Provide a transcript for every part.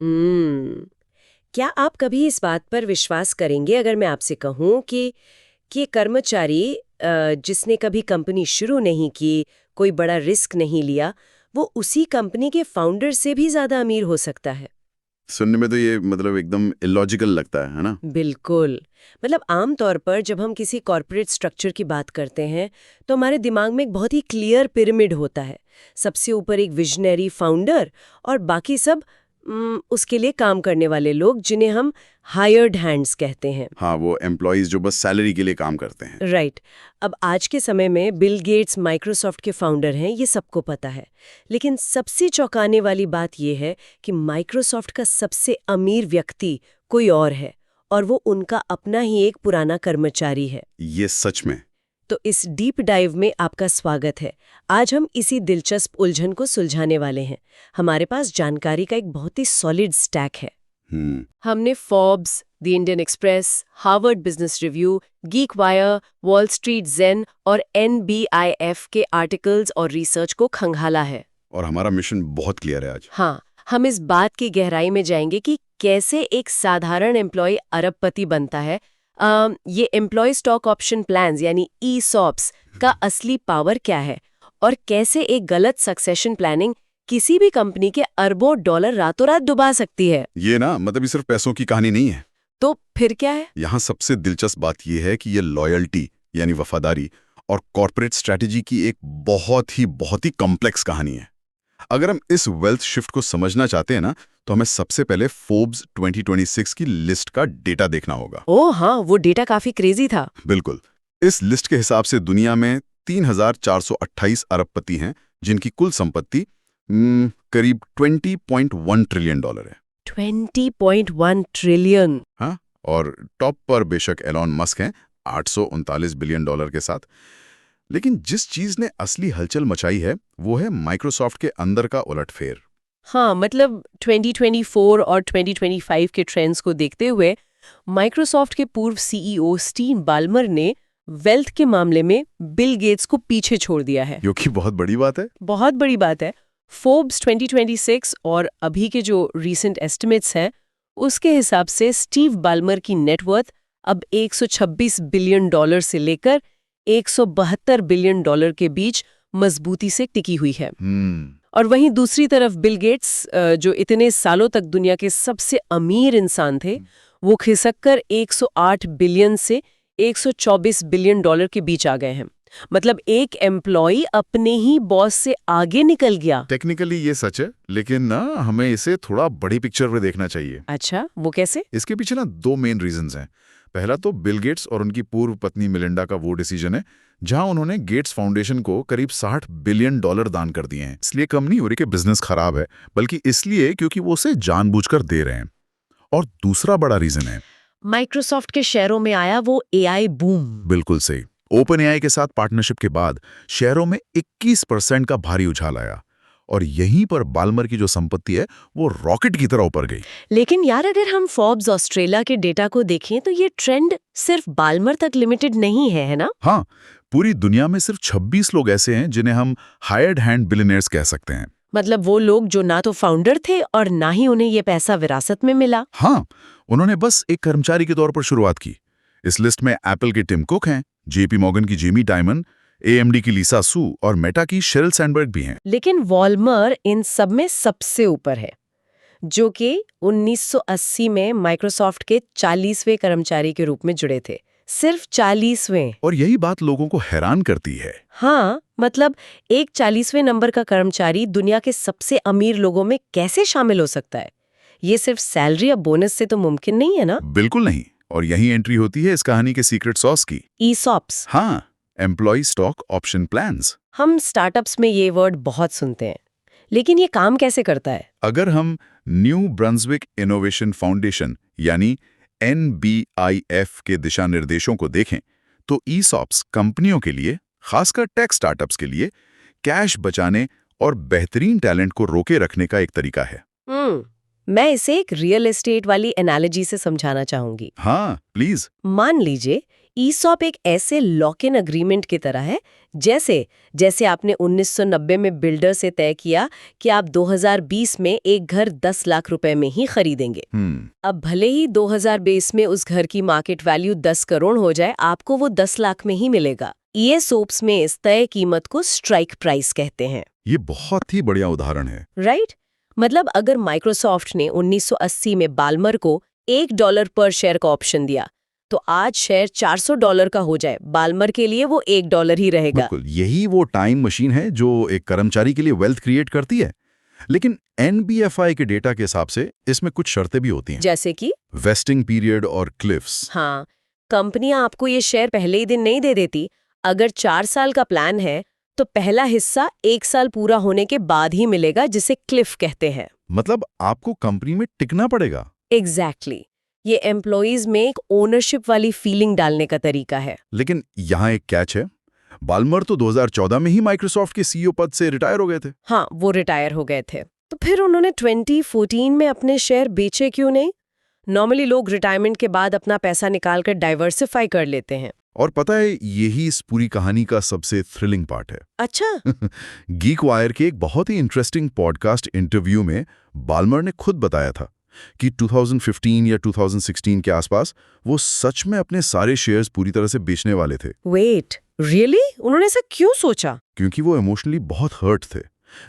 क्या आप कभी इस बात पर विश्वास करेंगे अगर मैं आपसे कहूं कि कर्मचारी जिसने कभी कंपनी शुरू नहीं की, कोई बड़ा रिस्क नहीं लिया, वो उसी कंपनी के फाउंडर से भी ज्यादा अमीर हो सकता है? सुनने में तो ये मतलब एकदम इलॉजिकल लगता है ना? बिल्कुल। मतलब आम तौर पर जब हम किसी कॉर्पोरेट स्ट्रक्चर की बात करते हैं तो हमारे दिमाग में एक बहुत ही क्लियर पिरामिड होता है। सबसे ऊपर एक विजनरी फाउंडर और बाकी सब उसके लिए काम करने वाले लोग जिन्हें हम हायर्ड हैंड्स कहते हैं। हाँ, वो एम्प्लॉयज जो बस सैलरी के लिए काम करते हैं। राइट। अब आज के समय में बिल गेट्स माइक्रोसॉफ्ट के फाउंडर हैं, ये सबको पता है। लेकिन सबसे चौंकाने वाली बात यह है कि माइक्रोसॉफ्ट का सबसे अमीर व्यक्ति कोई और है, और वो उनका अपना ही एक पुराना कर्मचारी है। ये सच में? तो इस डीप डाइव में आपका स्वागत है। आज हम इसी दिलचस्प उलझन को सुलझाने वाले हैं। हमारे पास जानकारी का एक बहुत ही सॉलिड स्टैक है। हमने Forbes, the Indian Express, Harvard Business Review, GeekWire, Wall Street जेन और NBIF के आर्टिकल्स और रिसर्च को खंगाला है। और हमारा मिशन बहुत क्लियर है आज। हाँ, हम इस बात की गहराई में जाएंगे कि कैसे एक साधारण एम्प्लॉय अरबपति बनता है, ये एम्प्लॉय स्टॉक ऑप्शन प्लान्स यानी ESOPs का असली पावर क्या है, और कैसे एक गलत सक्सेशन प्लानिंग किसी भी कंपनी के अरबों डॉलर रातों रात डुबा सकती है। ये ना मतलब ये सिर्फ पैसों की कहानी नहीं है। तो फिर क्या है? यहाँ सबसे दिलचस्प बात यह है कि ये लॉयल्टी यानी वफादारी और कॉर्पोरेट स्ट्रैटेजी की एक बहुत ही कॉम्प्लेक्स कहानी है। अगर हम इस वेल्थ शिफ्ट को समझना चाहते हैं ना, तो हमें सबसे पहले फोर्ब्स 2026 की लिस्ट का डेटा देखना होगा। ओह हाँ, वो डेटा काफी क्रेजी था। बिल्कुल। इस लिस्ट के हिसाब से दुनिया में 3,428 अरबपति हैं, जिनकी कुल संपत्ति करीब $20.1 ट्रिलियन है। 20.1 ट्रिलियन। हाँ, और टॉप पर बेशक एलॉन मस्क हैं $839 बिलियन के साथ। लेकिन जिस चीज ने असली हलचल मचाई है वो है माइक्रोसॉफ्ट के अंदर का उलटफेर। हाँ, मतलब 2024 और 2025 के ट्रेंड्स को देखते हुए माइक्रोसॉफ्ट के पूर्व CEO स्टीव बाल्मर ने वेल्थ के मामले में बिल गेट्स को पीछे छोड़ दिया है। जो कि बहुत बड़ी बात है। बहुत बड़ी बात है। फोर्ब्स 2026 और अभी के जो रीसेंट एस्टिमेट्स हैं उसके हिसाब से स्टीव बाल्मर की नेटवर्थ अब $126 बिलियन से लेकर $172 बिलियन के बीच मजबूती से टिकी हुई है। और वहीं दूसरी तरफ बिल गेट्स, जो इतने सालों तक दुनिया के सबसे अमीर इंसान थे, वो खिसक कर 108 बिलियन से $124 बिलियन के बीच आ गए हैं। मतलब एक एम्प्लॉय अपने ही बॉस से आगे निकल गया। टेक्निकली ये सच है, लेकिन ना हमें इसे थोड़ा बड़ी पिक्चर में देखना चाहिए। अच्छा, वो कैसे? इसके पीछे ना दो मेन रीजंस हैं। पहला तो बिल गेट्स और उनकी पूर्व पत्नी मिलिंडा का वो डिसीजन है जहां उन्होंने गेट्स फाउंडेशन को करीब $60 बिलियन दान कर दिए हैं। इसलिए कम नहीं हो रही कि बिजनेस खराब है, बल्कि इसलिए क्योंकि वो उसे जानबूझकर दे रहे हैं। और दूसरा बड़ा रीजन है माइक्रोसॉफ्ट के शेयरों में आया वो AI बूम। बिल्कुल सही। ओपन AI के साथ पार्टनरशिप के बाद शेयरों में 21% का भारी उछाल आया, और यहीं पर बाल्मर की जो संपत्ति है वो रॉकेट की तरह ऊपर गई। लेकिन यार, अगर हम फोर्ब्स ऑस्ट्रेलिया के डेटा को देखें तो ये ट्रेंड सिर्फ बाल्मर तक लिमिटेड नहीं है ना? हाँ, पूरी दुनिया में सिर्फ 26 लोग ऐसे हैं जिन्हें हम हायर्ड हैंड बिलियनियर्स कह सकते हैं। मतलब वो लोग जो ना तो फाउंडर थे और ना ही उन्हें ये पैसा विरासत में मिला। हाँ, उन्होंने बस एक कर्मचारी के तौर पर शुरुआत की। इस लिस्ट में एप्पल के टिम कुक हैं, JP मॉर्गन की जेमी डायमंड, AMD की लीसा सू और मेटा की शेरिल सैंडबर्ग भी हैं। लेकिन वॉल्मर इन सब में सबसे ऊपर है, जो कि 1980 में माइक्रोसॉफ्ट के 40वें कर्मचारी के रूप में जुड़े थे। सिर्फ 40वें। और यही बात लोगों को हैरान करती है। हाँ, मतलब एक 40वें नंबर का कर्मचारी दुनिया के सबसे अमीर लोगों में कैसे शामिल हो सकता है? ये सिर्फ सैलरी या बोनस से तो मुमकिन नहीं है ना? बिल्कुल नहीं। और यही एंट्री होती है इस कहानी के सीक्रेट सॉस की। ESOPs। हाँ, एम्प्लॉय स्टॉक ऑप्शन प्लान्स। हम स्टार्टअप्स में ये वर्ड बहुत सुनते हैं, लेकिन ये काम कैसे करता है? अगर हम न्यू ब्रंसविक इनोवेशन फाउंडेशन यानी NBIF के दिशा निर्देशों को देखें तो ESOPs कंपनियों के लिए, खासकर टेक स्टार्टअप्स के लिए, कैश बचाने और बेहतरीन टैलेंट को रोके रखने का एक तरीका है। मैं इसे एक रियल एस्टेट वाली एनालॉजी से समझाना चाहूंगी। हाँ, प्लीज। मान लीजिए ईसॉप एक ऐसे लॉक इन अग्रीमेंट की तरह है जैसे जैसे आपने 1990 में बिल्डर से तय किया कि आप 2020 में एक घर 10 लाख रुपए में ही खरीदेंगे। अब भले ही 2020 में उस घर की मार्केट वैल्यू 10 करोड़ हो जाए, आपको वो 10 लाख में ही मिलेगा। ईसॉप्स में इस तय कीमत को स्ट्राइक प्राइस कहते हैं। ये बहुत ही बढ़िया उदाहरण है। राइट? मतलब अगर माइक्रोसॉफ्ट ने 1980 में बाल्मर को $1 पर शेयर का ऑप्शन दिया, तो आज शेयर $400 का हो जाए, बाल्मर के लिए वो $1 ही रहेगा। बिल्कुल, यही वो टाइम मशीन है जो एक कर्मचारी के लिए वेल्थ क्रिएट करती है। लेकिन NBFI के डेटा के हिसाब से इसमें कुछ शर्तें भी होती हैं, जैसे कि वेस्टिंग पीरियड और क्लिफ्स। हाँ, कंपनियां आपको ये शेयर पहले ही दिन नहीं दे देती। अगर 4 साल का प्लान है तो पहला हिस्सा 1 साल पूरा होने के बाद ही मिलेगा, जिसे क्लिफ कहते हैं। मतलब आपको कंपनी में टिकना पड़ेगा। एग्जैक्टली। ये एम्प्लॉइज में एक ओनरशिप वाली फीलिंग डालने का तरीका है। लेकिन यहाँ एक कैच है, बाल्मर तो 2014 में ही माइक्रोसॉफ्ट के CEO पद से रिटायर हो गए थे। हाँ, वो रिटायर हो गए थे। तो फिर उन्होंने 2014 में अपने शेयर बेचे क्यों नहीं? नॉर्मली लोग रिटायरमेंट के बाद अपना पैसा निकालकर डाइवर्सिफाई कर लेते हैं। और पता है, यही इस पूरी कहानी का सबसे थ्रिलिंग पार्ट है। अच्छा। गीक वायर के एक बहुत ही इंटरेस्टिंग पॉडकास्ट इंटरव्यू में बाल्मर ने खुद बताया था कि 2015 या 2016 के आसपास वो सच में अपने सारे शेयर्स पूरी तरह से बेचने वाले थे। Wait, really? उन्होंने ऐसा क्यों सोचा? क्योंकि वो इमोशनली बहुत हर्ट थे।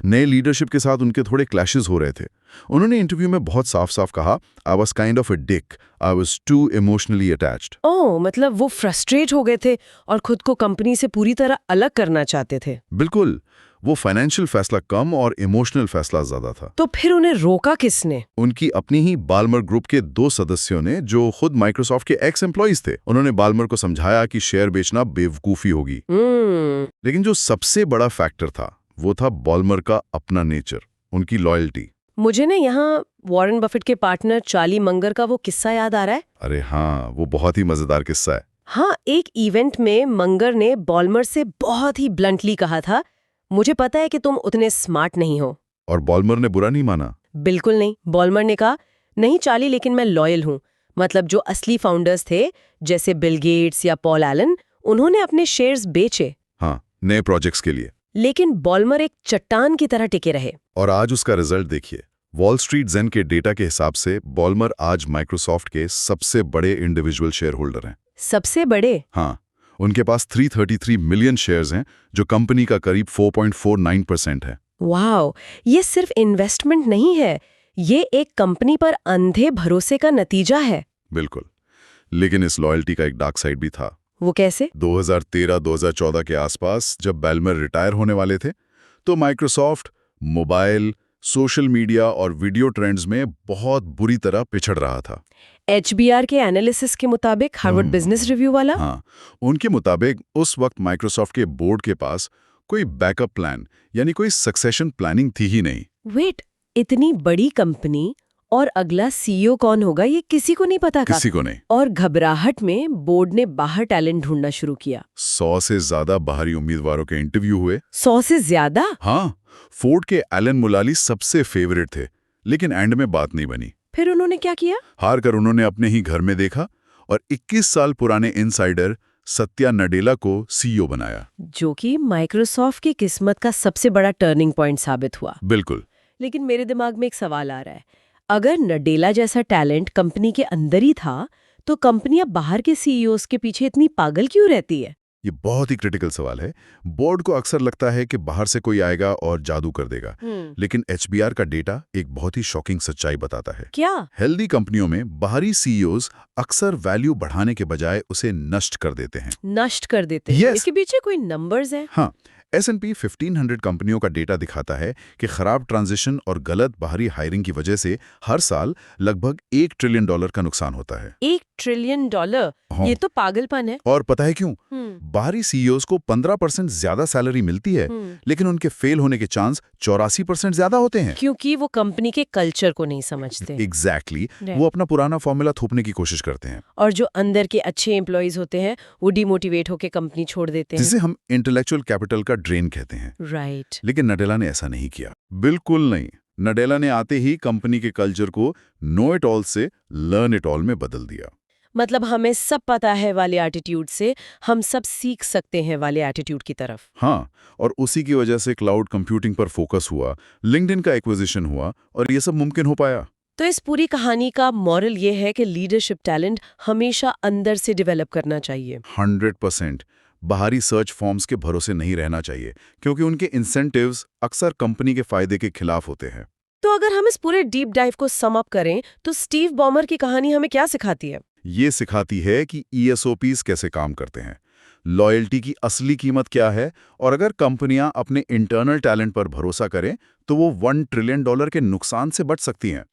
नए लीडरशिप के साथ उनके थोड़े क्लैशेस हो रहे थे। उन्होंने इंटरव्यू में बहुत साफ-साफ कहा, I was kind of a dick, I was too emotionally attached. Oh, मतलब वो फ्रस्ट्रेट हो गए थे और खुद को कंपनी से पूरी तरह अलग करना चाहते थे। बिल्कुल, वो फाइनेंशियल फैसला कम और इमोशनल फैसला ज्यादा था। तो फिर उन्हें रोका किसने? उनकी अपनी ही बाल्मर ग्रुप के 2 सदस्यों ने, जो खुद माइक्रोसॉफ्ट के एक्स एम्प्लॉइज थे। उन्होंने बाल्मर को समझाया कि शेयर बेचना बेवकूफी होगी। लेकिन जो सबसे बड़ा फैक्टर था वो था बाल्मर का अपना नेचर, उनकी लॉयल्टी। मुझे ना यहाँ वॉरेन बफेट के पार्टनर चार्ली मंगर का वो किस्सा याद आ रहा है। अरे हाँ, वो बहुत ही मजेदार किस्सा है। हाँ, एक इवेंट में मंगर ने बाल्मर से बहुत ही ब्लंटली कहा था, मुझे पता है कि तुम उतने स्मार्ट नहीं हो। और बाल्मर ने बुरा नहीं माना? बिल्कुल नहीं। बाल्मर ने कहा, नहीं चार्ली, लेकिन मैं लॉयल हूँ। मतलब जो असली फाउंडर्स थे, जैसे बिल गेट्स या पॉल एलन, उन्होंने अपने शेयर्स बेचे। हाँ, नए प्रोजेक्ट्स के लिए। लेकिन बाल्मर एक चट्टान की तरह टिके रहे। और आज उसका रिजल्ट देखिए। वॉल स्ट्रीट जेन के डेटा के हिसाब से बाल्मर आज माइक्रोसॉफ्ट के सबसे बड़े इंडिविजुअल शेयर होल्डर हैं। सबसे बड़े? हाँ, उनके पास 333 मिलियन शेयर्स हैं, जो कंपनी का करीब 4.49% है। वाओ, ये सिर्फ इन्वेस्टमेंट नहीं है, ये एक कंपनी पर अंधे भरोसे का नतीजा है। बिल्कुल, लेकिन इस लॉयल्टी का एक डार्क साइड भी था। वो कैसे? 2013-2014 के आसपास जब बाल्मर रिटायर होने वाले थे, तो माइक्रोसॉफ्ट मोबाइल, सोशल मीडिया और वीडियो ट्रेंड्स में बहुत बुरी तरह पिछड़ रहा था। HBR के एनालिसिस के मुताबिक, हार्वर्ड बिजनेस रिव्यू वाला। हाँ, उनके मुताबिक उस वक्त माइक्रोसॉफ्ट के बोर्ड के पास कोई बैकअप प्लान यानी कोई सक्सेशन प्लानिंग थी ही नहीं। वेट, इतनी बड़ी कंपनी और अगला CEO कौन होगा ये किसी को नहीं पता था। किसी को नहीं। और घबराहट में बोर्ड ने बाहर टैलेंट ढूंढना शुरू किया। 100 से ज्यादा बाहरी उम्मीदवारों के इंटरव्यू हुए। 100 से ज्यादा? हाँ, फोर्ड के एलन मुलाली सबसे फेवरेट थे, लेकिन एंड में बात नहीं बनी। फिर उन्होंने क्या किया? हार कर उन्होंने अपने ही घर में देखा और 21 साल पुराने इनसाइडर सत्या नडेला को CEO बनाया, जो कि माइक्रोसॉफ्ट की किस्मत का सबसे बड़ा टर्निंग पॉइंट साबित हुआ। बिल्कुल। लेकिन मेरे दिमाग में एक सवाल आ रहा है, अगर नडेला जैसा टैलेंट कंपनी के अंदर ही था, तो कंपनियां बाहर के CEOs के पीछे इतनी पागल क्यों रहती है? ये बहुत ही क्रिटिकल सवाल है। बोर्ड को अक्सर लगता है कि बाहर से कोई आएगा और जादू कर देगा, लेकिन HBR का डेटा एक बहुत ही शॉकिंग सच्चाई बताता है। क्या? हेल्दी कंपनियों में बाहरी CEOs अक्सर वैल्यू बढ़ाने के बजाय उसे नष्ट कर देते हैं। नष्ट कर देते हैं? Yes. इसके पीछे कोई नंबर्स हैं? हाँ, S&P 1500 कंपनियों का डेटा दिखाता है कि खराब ट्रांजिशन और गलत बाहरी हायरिंग की वजह से हर साल लगभग $1 ट्रिलियन का नुकसान होता है। $1 ट्रिलियन? हाँ। ये तो पागलपन है। और पता है क्यों? बाहरी CEOs को 15% ज्यादा सैलरी मिलती है, लेकिन उनके फेल होने के चांस 84% ज्यादा होते हैं। क्योंकि वो कंपनी के कल्चर को नहीं समझते। एग्जैक्टली, वो अपना पुराना फॉर्मूला थोपने की कोशिश करते हैं। और जो अंदर के अच्छे एम्प्लॉइज होते हैं, वो डिमोटिवेट होकर कंपनी छोड़ देते हैं। जिसे हम इंटेलेक्चुअल कैपिटल का ड्रेन कहते हैं। राइट। लेकिन नडेला ने ऐसा नहीं किया, बिल्कुल नहीं। नडेला ने आते ही कंपनी के कल्चर को नो इट ऑल से लर्न इट ऑल में बदल दिया। मतलब हमें सब पता है वाले एटीट्यूड से हम सब सीख सकते हैं वाले एटीट्यूड की तरफ। हाँ, और उसी की वजह से क्लाउड कंप्यूटिंग पर फोकस हुआ, लिंक्डइन का एक्विजिशन हुआ और ये सब मुमकिन हो पाया। तो इस पूरी कहानी का मॉरल ये है कि लीडरशिप टैलेंट हमेशा अंदर से डेवलप करना चाहिए। 100% बाहरी सर्च फॉर्म्स के भरोसे नहीं रहना चाहिए, क्योंकि उनके इंसेंटिव्स अक्सर कंपनी के फायदे के खिलाफ होते हैं। तो अगर हम इस पूरे डीप डाइव को सम अप करें तो स्टीव बॉमर की कहानी हमें क्या सिखाती है? ये सिखाती है कि ESOPs कैसे काम करते हैं, लॉयल्टी की असली कीमत क्या है, और अगर कंपनियां अपने इंटरनल टैलेंट पर भरोसा करें तो वो $1 ट्रिलियन के नुकसान से बच सकती हैं।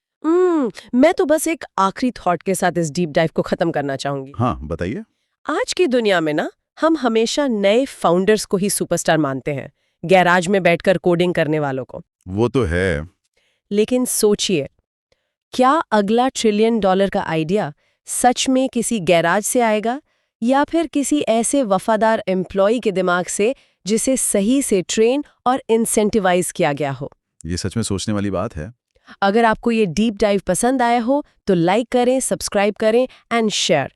मैं तो बस एक आखिरी थॉट के साथ इस डीप डाइव को खत्म करना चाहूंगी। हाँ, बताइए। आज की दुनिया में ना हम हमेशा नए फाउंडर्स को ही सुपरस्टार मानते हैं, गैराज में बैठकर कोडिंग करने वालों को। वो तो है। लेकिन सोचिए, क्या अगला $1 ट्रिलियन का आइडिया सच में किसी गैराज से आएगा या फिर किसी ऐसे वफादार एम्प्लॉय के दिमाग से जिसे सही से ट्रेन और इंसेंटिवाइज किया गया हो? ये सच में सोचने वाली बात है। अगर आपको ये डीप डाइव पसंद आया हो तो लाइक करें, सब्सक्राइब करें एंड शेयर।